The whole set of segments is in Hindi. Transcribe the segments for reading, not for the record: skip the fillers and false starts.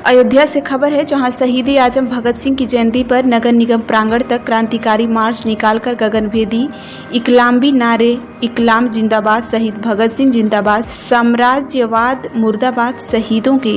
अयोध्या से खबर है, जहां शहीद आजम भगत सिंह की जयंती पर नगर निगम प्रांगण तक क्रांतिकारी मार्च निकालकर गगनभेदी इकलाम्बी नारे इकलाम जिंदाबाद, शहीद भगत सिंह जिंदाबाद, साम्राज्यवाद मुर्दाबाद, शहीदों के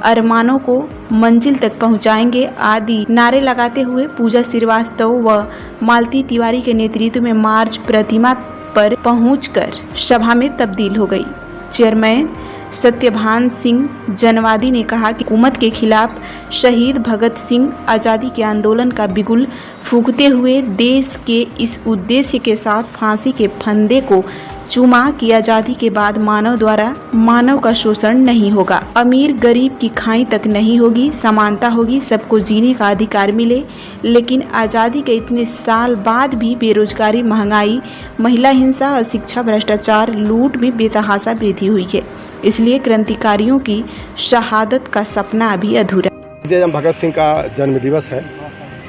अरमानों को मंजिल तक पहुंचाएंगे आदि नारे लगाते हुए पूजा श्रीवास्तव व मालती तिवारी के नेतृत्व में मार्च प्रतिमा पर पहुंचकर सभा में तब्दील हो गई। चेयरमैन सत्यभान सिंह जनवादी ने कहा कि हुकूमत के खिलाफ शहीद भगत सिंह आज़ादी के आंदोलन का बिगुल फूंकते हुए देश के इस उद्देश्य के साथ फांसी के फंदे को चूमा कि आज़ादी के बाद मानव द्वारा मानव का शोषण नहीं होगा, अमीर गरीब की खाई तक नहीं होगी, समानता होगी, सबको जीने का अधिकार मिले। लेकिन आज़ादी के इतने साल बाद भी बेरोजगारी, महंगाई, महिला हिंसा, अशिक्षा, भ्रष्टाचार, लूट में बेतहाशा वृद्धि हुई है। इसलिए क्रांतिकारियों की शहादत का सपना अभी अधूरा है। भगत सिंह का जन्म दिवस है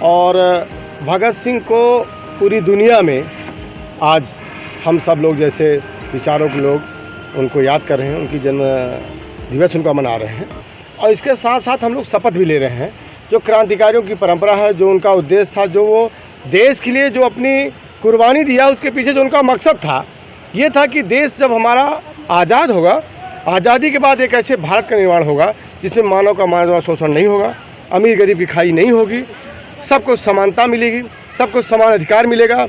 और भगत सिंह को पूरी दुनिया में आज हम सब लोग जैसे विचारों के लोग उनको याद कर रहे हैं, उनकी जन्म दिवस उनका मना रहे हैं और इसके साथ साथ हम लोग शपथ भी ले रहे हैं। जो क्रांतिकारियों की परंपरा है, जो उनका उद्देश्य था, जो वो देश के लिए जो अपनी कुर्बानी दिया, उसके पीछे जो उनका मकसद था, ये था कि देश जब हमारा आज़ाद होगा, आज़ादी के बाद एक ऐसे भारत का निर्माण होगा जिसमें मानव का मानव शोषण नहीं होगा, अमीर गरीब की खाई नहीं होगी, सबको समानता मिलेगी, सबको समान अधिकार मिलेगा,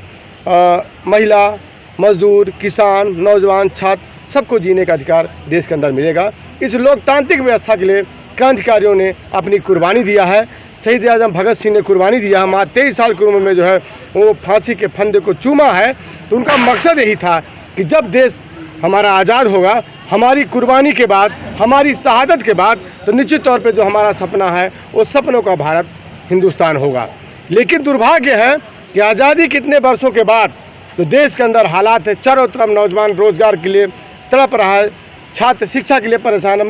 महिला, मजदूर, किसान, नौजवान, छात्र सबको जीने का अधिकार देश के अंदर मिलेगा। इस लोकतांत्रिक व्यवस्था के लिए क्रांतिकारियों ने अपनी कुर्बानी दिया है। शहीद आजम भगत सिंह ने कुर्बानी दिया है। मात्र 23 साल की उम्र में जो है वो फांसी के फंदे को चूमा है। तो उनका मकसद यही था कि जब देश हमारा आज़ाद होगा, हमारी कुर्बानी के बाद, हमारी शहादत के बाद, तो निश्चित तौर पे जो हमारा सपना है वो सपनों का भारत हिंदुस्तान होगा। लेकिन दुर्भाग्य है कि आज़ादी कितने वर्षों के बाद तो देश के अंदर हालात है, चारों तरफ नौजवान रोजगार के लिए तड़प रहा है, छात्र शिक्षा के लिए परेशान है,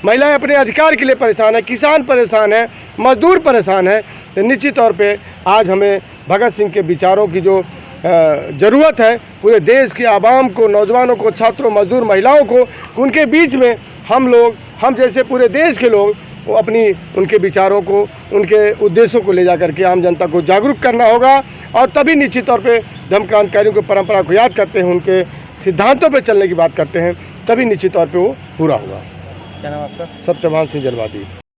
महिलाएं अपने अधिकार के लिए परेशान है, किसान परेशान है, मजदूर परेशान है। तो निश्चित तौर पे आज हमें भगत सिंह के विचारों की जो ज़रूरत है, पूरे देश के आवाम को, नौजवानों को, छात्रों, मजदूर, महिलाओं को, उनके बीच में हम जैसे पूरे देश के लोग वो अपनी उनके विचारों को, उनके उद्देश्यों को ले जा करके आम जनता को जागरूक करना होगा। और तभी निश्चित तौर पे हम क्रांतिकारियों की परंपरा को याद करते हैं, उनके सिद्धांतों पे चलने की बात करते हैं, तभी निश्चित तौर पे वो पूरा होगा। क्या नाम आपका? सत्यभान सिंह जनवादी।